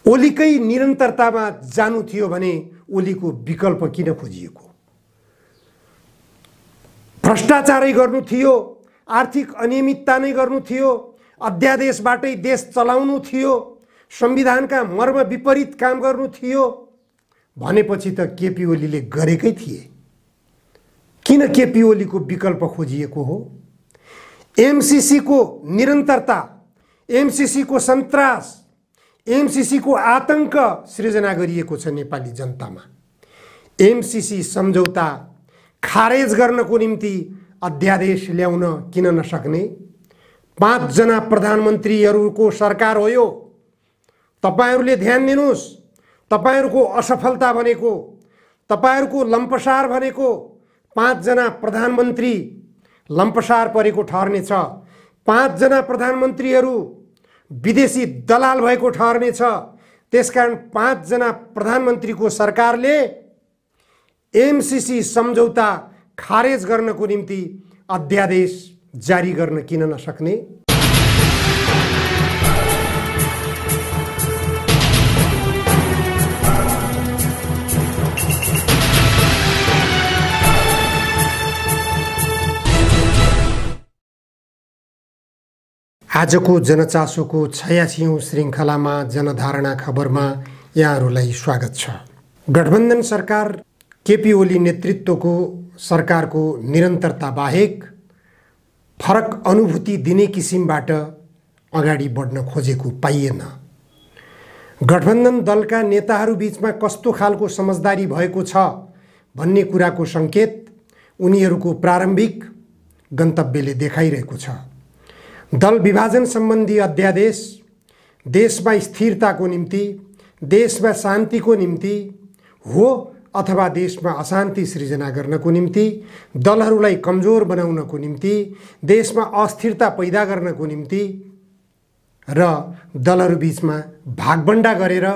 ओलीकै निरन्तरतामा जानु थियो भने ओलीको विकल्प किन खोजिएको? भ्रष्टाचारै गर्नु थियो, आर्थिक अनियमितता नै गर्नु थियो, अध्यादेशबाटै देश चलाउनु थियो, संविधानका मर्म विपरीत काम गर्नु थियो भनेपछि त केपी ओलीले गरेकै थिए। किन केपी ओलीको विकल्प खोजिएको हो? एमसीसी को निरन्तरता, एमसीसी को सन्तास, एमसीसी को आतंक सृजना गरिएको छ नेपाली जनतामा। एमसीसी सम्झौता खारेज गर्नको निम्ति अध्यादेश ल्याउन किन नसक्ने? 5 जना प्रधानमन्त्रीहरूको सरकार हो यो। तपाईहरुले ध्यान दिनुस्, तपाईहरुको असफलता भनेको, तपाईहरुको लम्पसार भनेको 5 जना प्रधानमन्त्री लम्पसार परेको ठहर्नेछ। 5 जना प्रधानमन्त्रीहरू विदेशी दलाल भएको ठहर्नेछ। त्यसकारण 5 जना प्रधानमन्त्रीको सरकारले एमसीसी सम्झौता खारेज गर्नको निम्ति अध्यादेश जारी गर्न किन नसक्ने? आजको जनचासोको 86औं श्रृङ्खलामा जनधारणा खबरमा यहाँहरूलाई स्वागत छ। गठबन्धन सरकार केपी ओली नेतृत्वको सरकारको निरन्तरता बाहेक फरक अनुभूति दिने किसिमबाट अगाडि बढ्न खोजेको पाइएन। गठबन्धन दलका नेताहरू बीचमा कस्तो खालको समझदारी भएको छ भन्ने कुराको संकेत उनीहरूको प्रारम्भिक गन्तव्यले देखाइरहेको छ। दल विभाजन सम्बन्धी अध्यादेश देशमा स्थिरताको निम्ति, देशमा शान्तिको निम्ति हो अथवा देशमा अशान्ति सृजना गर्नको निम्ति, दलहरूलाई कमजोर बनाउनको निम्ति, देशमा अस्थिरता पैदा गर्नको निम्ति र दलहरू बीचमा भागबण्डा गरेर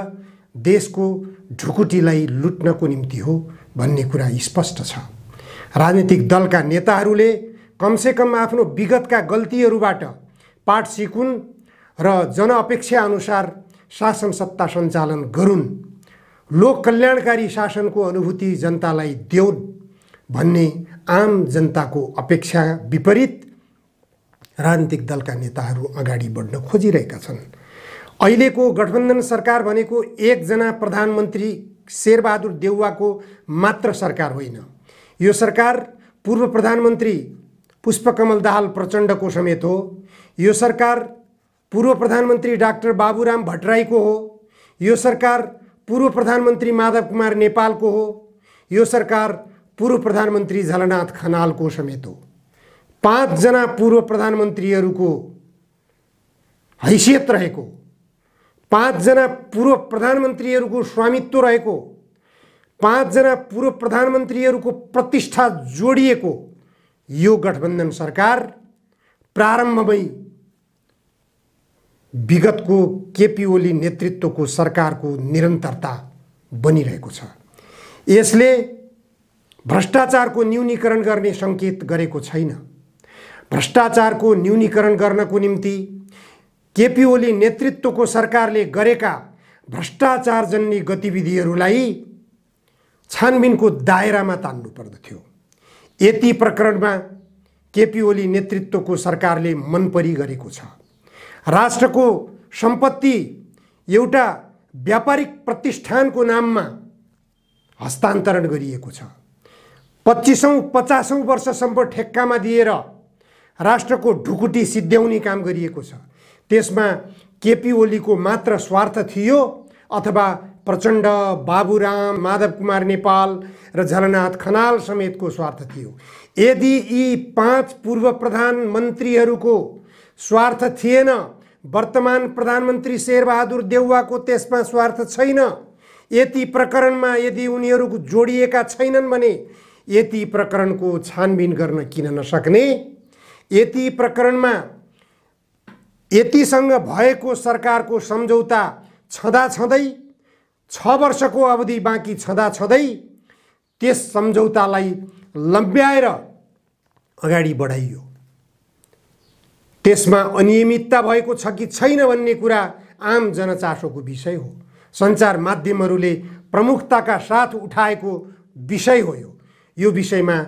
देशको ढुकुटीलाई लुट्नको निम्ति हो भन्ने कुरा स्पष्ट छ। राजनीतिक दलका नेताहरूले कमसेकम आफ्नो विगतका गल्तीहरूबाट पाठ सिकुन् र जनअपेक्षा अनुसार शासन सत्ता सञ्चालन गरून्, लोक कल्याणकारी शासनको अनुभूति जनतालाई देऊन् भन्ने आम जनताको अपेक्षा विपरीत राजनीतिक दलका नेताहरू अगाडि बढ्न खोजिरहेका छन्। अहिलेको गठबन्धन सरकार भनेको 1 जना प्रधानमन्त्री शेरबहादुर देउवाको मात्र सरकार होइन। यो सरकार पूर्व प्रधानमन्त्री पुष्पकमल दाहाल प्रचण्डको समेत हो। यो सरकार पूर्व प्रधानमन्त्री डाक्टर बाबुराम भट्टराईको हो। यो सरकार पूर्व प्रधानमन्त्री माधव कुमार नेपालको हो। यो सरकार पूर्व प्रधानमन्त्री झलनाथ खनालको समेत हो। 5 जना पूर्व प्रधानमन्त्रीहरूको हैसियत रहेको, 5 जना पूर्व प्रधानमन्त्रीहरूको स्वामित्व रहेको, 5 जना पूर्व प्रधानमन्त्रीहरूको प्रतिष्ठा जोडिएको यो गठबन्धन सरकार प्रारम्भमै विगतको केपी ओली नेतृत्वको सरकारको निरन्तरता बनिरहेको छ। यसले भ्रष्टाचारको न्यूनीकरण गर्ने संकेत गरेको छैन। भ्रष्टाचारको न्यूनीकरण गर्नको निम्ति केपी ओली नेतृत्वको सरकारले गरेका भ्रष्टाचारजन्य गतिविधिहरूलाई छानबिनको दायरामा तान्नु पर्दथ्यो। यति प्रकरणमा केपी ओली नेतृत्वको सरकारले मनपरी गरेको छ। राष्ट्रको सम्पत्ति एउटा व्यापारिक प्रतिष्ठानको नाममा हस्तान्तरण गरिएको छ। 25औं-50औं वर्षसम्म ठेक्कामा दिएर राष्ट्रको ढुकुटी सिद्ध्याउने काम गरिएको छ। त्यसमा केपी ओलीको मात्र स्वार्थ थियो अथवा प्रचण्ड, बाबुराम, माधव कुमार नेपाल र झलनाथ खनाल समेतको स्वार्थ थियो। यदि यी 5 पूर्व प्रधानमन्त्रीहरूको स्वार्थ थिएन, वर्तमान प्रधानमन्त्री शेरबहादुर देउवाको त्यसमा स्वार्थ छैन, यति प्रकरणमा यदि उनीहरू जोडिएका छैनन् भने यति प्रकरणको छानबिन गर्न किन नसक्ने? यति प्रकरणमा यतिसँग भएको सरकारको सम्झौता छँदाछँदै 6 वर्षको अवधि बाँकी छँदाछँदै त्यस सम्झौतालाई लम्ब्याएर अगाडि बढाइयो। त्यसमा अनियमितता भएको छ कि छैन भन्ने कुरा आम जनचासोको विषय हो। सञ्चार माध्यमहरूले प्रमुखताका साथ उठाएको विषय हो। यो विषयमा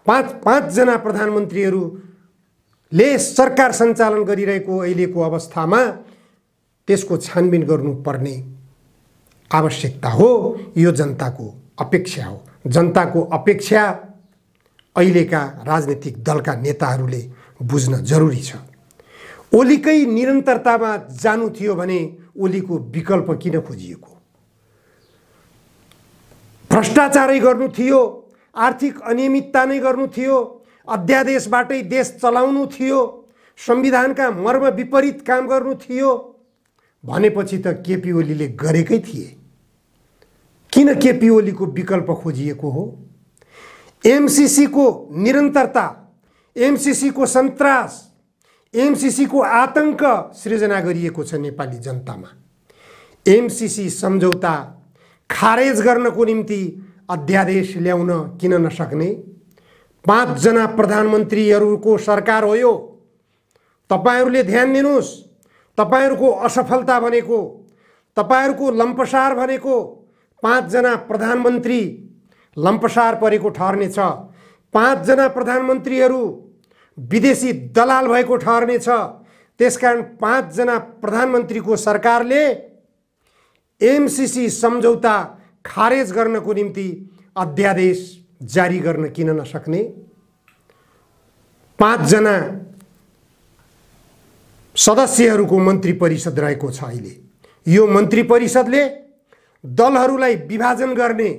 पाँच जना प्रधानमन्त्रीहरूले सरकार सञ्चालन गरिरहेको अहिलेको अवस्थामा त्यसको छानबिन गर्नुपर्ने आवश्यकता हो। यो जनताको अपेक्षा हो। जनताको अपेक्षा अहिलेका राजनीतिक दलका नेताहरूले बुझ्न जरुरी छ। ओलीकै निरन्तरतामा जानु थियो भने ओलीको विकल्प किन खोजिएको? भ्रष्टाचारै गर्नु थियो, आर्थिक अनियमितता नै गर्नु थियो, अध्यादेशबाटै देश चलाउनु थियो, संविधानका मर्म विपरीत काम गर्नु थियो भनेपछि त केपी ओलीले गरेकै थिए। किन केपी ओलीको विकल्प खोजिएको हो? एमसीसी को निरन्तरता, एमसीसी को सन्तास, एमसीसी को आतंक सृजना गरिएको छ नेपाली जनतामा। एमसीसी सम्झौता खारेज गर्नको निम्ति अध्यादेश ल्याउन किन नसक्ने? 5 जना प्रधानमन्त्रीहरूको सरकार हो यो। तपाईहरूले ध्यान दिनुस्। तपाईहरूको असफलता भनेको, तपाईहरूको लम्पसार भनेको 5 जना प्रधानमन्त्री लम्पसार परेको ठहर्नेछ। 5 जना प्रधानमन्त्रीहरू विदेशी दलाल भएको ठहर्नेछ। त्यसकारण 5 जना प्रधानमन्त्रीको सरकारले एमसीसी सम्झौता खारेज गर्नको निम्ति अध्यादेश जारी गर्न किन नसक्ने? 5 जना सदस्यहरूको मन्त्री परिषद रहेको छ अहिले। यो मन्त्री परिषदले दलहरूलाई विभाजन गर्ने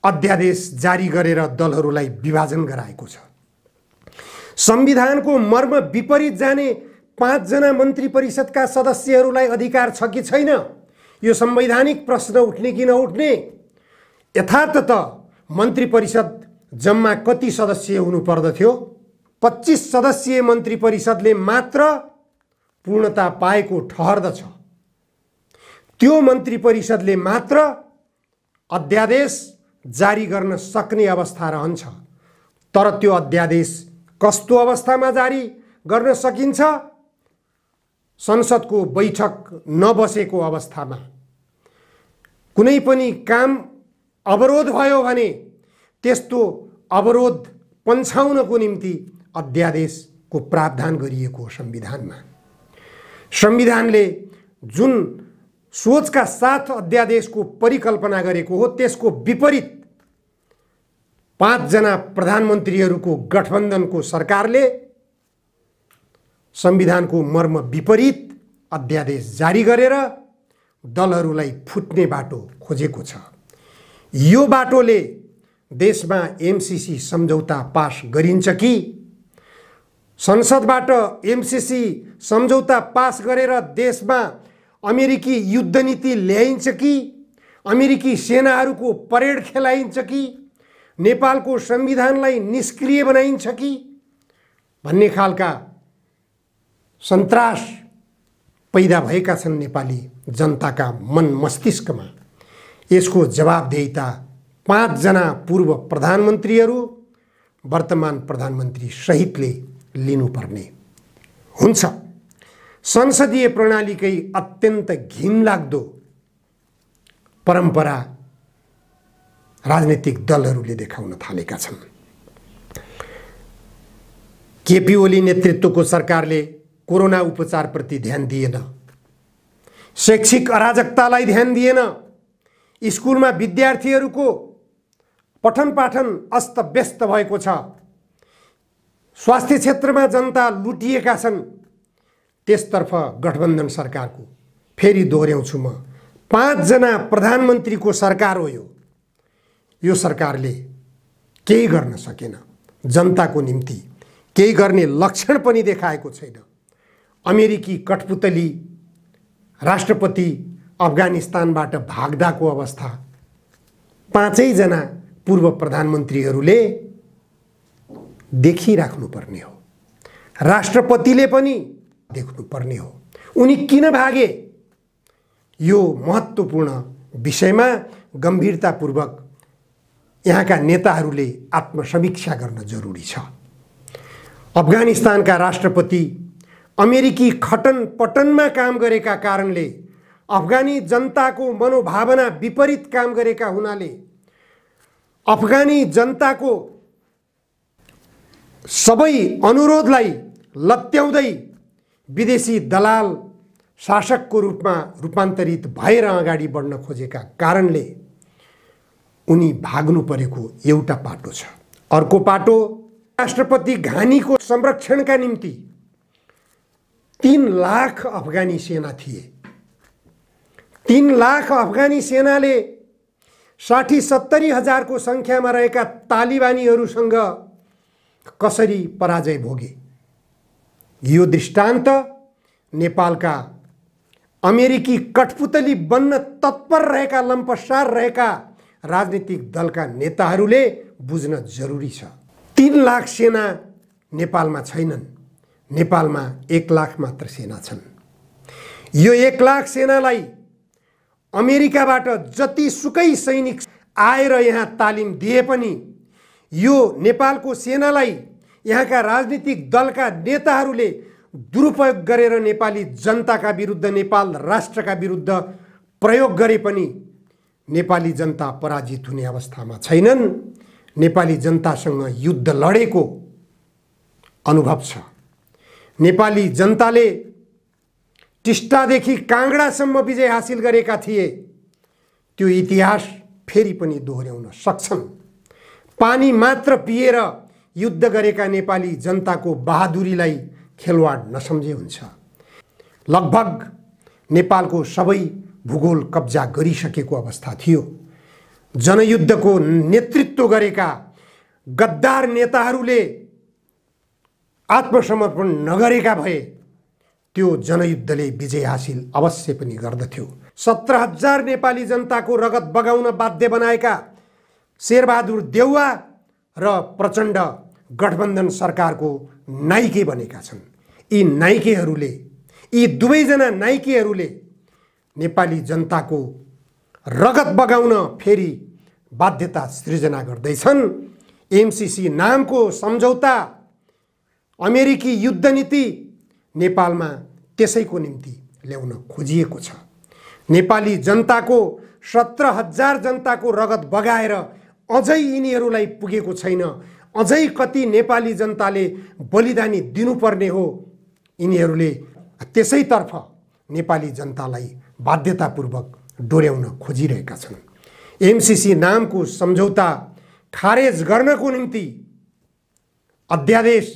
अध्यादेश जारी गरेर दलहरूलाई विभाजन गराएको छ। संविधानको मर्म विपरीत जाने 5 जना मन्त्री परिषदका सदस्यहरूलाई अधिकार छ कि छैन? यो संवैधानिक प्रश्न उठ्ने कि नउठ्ने? यथार्थ त मन्त्री परिषद जम्मा कति सदस्य हुनु पर्दथ्यो? 25 सदस्यीय मन्त्री परिषदले मात्र पूर्णता पाएको ठहर्दछ। त्यो मन्त्री परिषदले मात्र अध्यादेश जारी गर्न सक्ने अवस्था रहन्छ। तर त्यो अध्यादेश कस्तो अवस्थामा जारी गर्न सकिन्छ? संसदको बैठक नबसेको अवस्थामा। कुनै पनि काम अवरोध भयो भने त्यस्तो अवरोध पन्छाउनको निम्ति अध्यादेशको प्रावधान गरिएको संविधानमा। संविधानले जुन सोचका साथ अध्यादेशको परिकल्पना गरेको हो त्यसको विपरीत 5 जना प्रधानमन्त्रीहरूको गठबन्धनको सरकारले संविधानको मर्म विपरीत अध्यादेश जारी गरेर दलहरूलाई फुट्ने बाटो खोजेको छ। यो बाटोले देशमा एमसीसी सम्झौता पास गरिन्छ कि संसदबाट एमसीसी सम्झौता पास गरेर देशमा अमेरिकी युद्ध नीति ल्याइन्छ कि अमेरिकी सेनाहरूको परेड खेलाइन्छ कि नेपालको संविधानलाई निष्क्रिय बनाइन्छ कि भन्ने खालका सन्तास पैदा भएका छन् नेपाली जनताका मन मस्तिष्कमा। यसको जवाबदेहिता 5 जना पूर्व प्रधानमन्त्रीहरू वर्तमान प्रधानमन्त्री सहितले लिनुपर्ने हुन्छ। संसदीय प्रणालीकै अत्यन्त घिनलाग्दो परम्परा राजनीतिक दलहरूले देखाउन थालेका छन्। केपी ओली नेतृत्वको सरकारले कोरोना उपचारप्रति ध्यान दिएन, शैक्षिक अराजकतालाई ध्यान दिएन, स्कुलमा विद्यार्थीहरूको पठन पाठन अस्तव्यस्त भएको छ, स्वास्थ्य क्षेत्रमा जनता लुटिएका छन्। त्यसतर्फ गठबन्धन सरकारको फेरि दोहोर्याउँछु म 5 जना प्रधानमन्त्रीको सरकार हो यो। यो सरकारले केही गर्न सकेन। जनताको निम्ति केही गर्ने लक्षण पनि देखाएको छैन। अमेरिकी कठपुतली राष्ट्रपति अफगानिस्तानबाट भाग्दाको अवस्था 5 जना पूर्व प्रधानमन्त्रीहरूले देखिराख्नुपर्ने हो। राष्ट्रपतिले पनि देख्नुपर्ने हो उनी किन भागे। यो महत्त्वपूर्ण विषयमा गम्भीरतापूर्वक यहाँका नेताहरूले आत्मसमीक्षा गर्न जरुरी छ। अफगानिस्तानका राष्ट्रपति अमेरिकी खटन पटनमा काम गरेका कारणले अफगानी जनताको मनोभावना विपरीत काम गरेका हुनाले अफगानी जनताको सबै अनुरोधलाई लत्याउँदै विदेशी दलाल शासकको रूपमा रूपान्तरित भएर अगाडि बढ्न खोजेका कारणले उनी भाग्नु परेको एउटा पाटो छ। अर्को पाटो राष्ट्रपति घानीको संरक्षणका निम्ति 3 लाख अफगानी सेना थिए। 3 लाख अफगानी सेनाले 60-70 हजारको संख्यामा रहेका तालिबानीहरूसँग कसरी पराजय भोगे। यो दृष्टान्त नेपालका अमेरिकी कठपुतली बन्न तत्पर रहेका लम्पसार रहेका राजनीतिक दलका नेताहरूले बुझ्न जरुरी छ। 3 लाख सेना नेपालमा छैनन्। नेपालमा 1 लाख मात्र सेना छन्। यो 1 लाख सेनालाई अमेरिकाबाट जतिसुकै सैनिक आएर यहाँ तालिम दिए पनि यो नेपालको सेनालाई यहाँका राजनीतिक दलका नेताहरूले दुरुपयोग गरेर नेपाली जनताका विरुद्ध, नेपाल राष्ट्रका विरुद्ध प्रयोग गरे पनि नेपाली जनता पराजित हुने अवस्थामा छैनन्। नेपाली जनतासँग युद्ध लडेको अनुभव छ। नेपाली जनताले टिस्टादेखि काङ्गडासम्म विजय हासिल गरेका थिए। त्यो इतिहास फेरि पनि दोहोर्याउन सक्छन्। पानी मात्र पिएर युद्ध गरेका नेपाली जनताको बहादुरीलाई खेलवाड नसम्झे हुन्छ। लगभग नेपालको सबै भूगोल कब्जा गरिसकेको अवस्था थियो। जनयुद्धको नेतृत्व गरेका गद्दार नेताहरूले आत्मसमर्पण नगरेका भए त्यो जनयुद्धले विजय हासिल अवश्य पनि गर्दथ्यो। 17,000 नेपाली जनताको रगत बगाउन बाध्य बनाएका शेरबहादुर देउवा र प्रचण्ड गठबन्धन सरकारको नाइके बनेका छन्। यी नाइकेहरूले, यी दुवैजना नाइकेहरूले नेपाली जनताको रगत बगाउन फेरि बाध्यता सृजना गर्दैछन्। एमसीसी नामको सम्झौता, अमेरिकी युद्ध नीति नेपालमा त्यसैको निम्ति ल्याउन खोजिएको छ। नेपाली जनताको 17,000 जनताको रगत बगाएर अझै यिनीहरूलाई पुगेको छैन। अझै कति नेपाली जनताले बलिदानी दिनुपर्ने हो। यिनीहरूले त्यसैतर्फ नेपाली जनतालाई बाध्यतापूर्वक डोर्याउन खोजिरहेका छन्। एमसीसी नामको सम्झौता खारेज गर्नको निम्ति अध्यादेश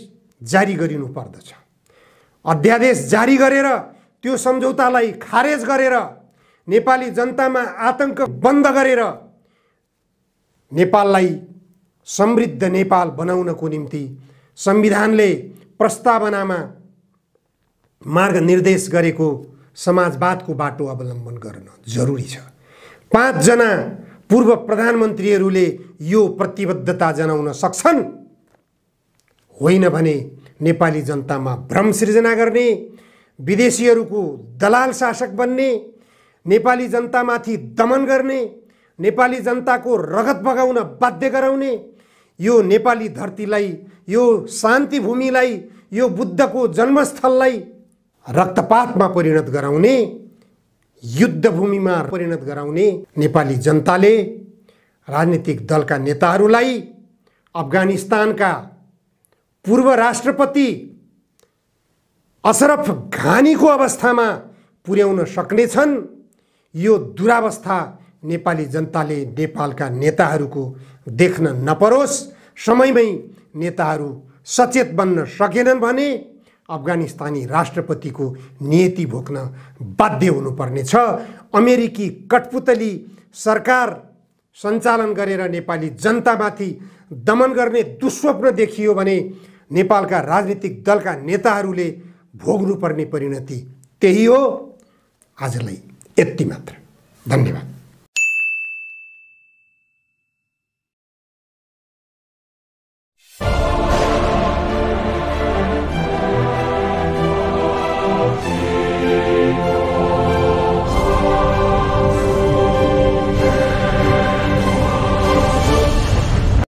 जारी गरिनु पर्दछ। अध्यादेश जारी गरेर त्यो सम्झौतालाई खारेज गरेर नेपाली जनतामा आतंक बन्द गरेर नेपाललाई समृद्ध नेपाल बनाउनको निम्ति संविधानले प्रस्तावनामा मार्गनिर्देश गरेको समाजवादको बाटो अवलम्बन गर्न जरुरी छ। 5 जना पूर्व प्रधानमन्त्रीहरूले यो प्रतिबद्धता जनाउन सक्छन्। होइन भने नेपाली जनतामा भ्रम सृजना गर्ने, विदेशीहरूको दलाल शासक बन्ने, नेपाली जनतामाथि दमन गर्ने, नेपाली जनताको रगत बगाउन बाध्य गराउने, यो नेपाली धरतीलाई, यो शान्ति भूमिलाई, यो बुद्धको जन्मस्थललाई रक्तपातमा परिणत गराउने, युद्धभूमिमा परिणत गराउने नेपाली जनताले राजनीतिक दलका नेताहरूलाई अफगानिस्तानका पूर्व राष्ट्रपति अशरफ घानीको अवस्थामा पुर्याउन सक्नेछन्। यो दुरावस्था नेपाली जनताले, नेपालका नेताहरूको देख्न नपरोस्। समयमै नेताहरू सचेत बन्न सकेनन् भने अफगानिस्तानी राष्ट्रपतिको नियति भोग्न बाध्य हुनुपर्नेछ। अमेरिकी कठपुतली सरकार सञ्चालन गरेर नेपाली जनतामाथि दमन गर्ने दुस्वप्न देखियो भने नेपालका राजनीतिक दलका नेताहरूले भोग्नुपर्ने परिणति त्यही हो। आजलाई यति मात्र। धन्यवाद।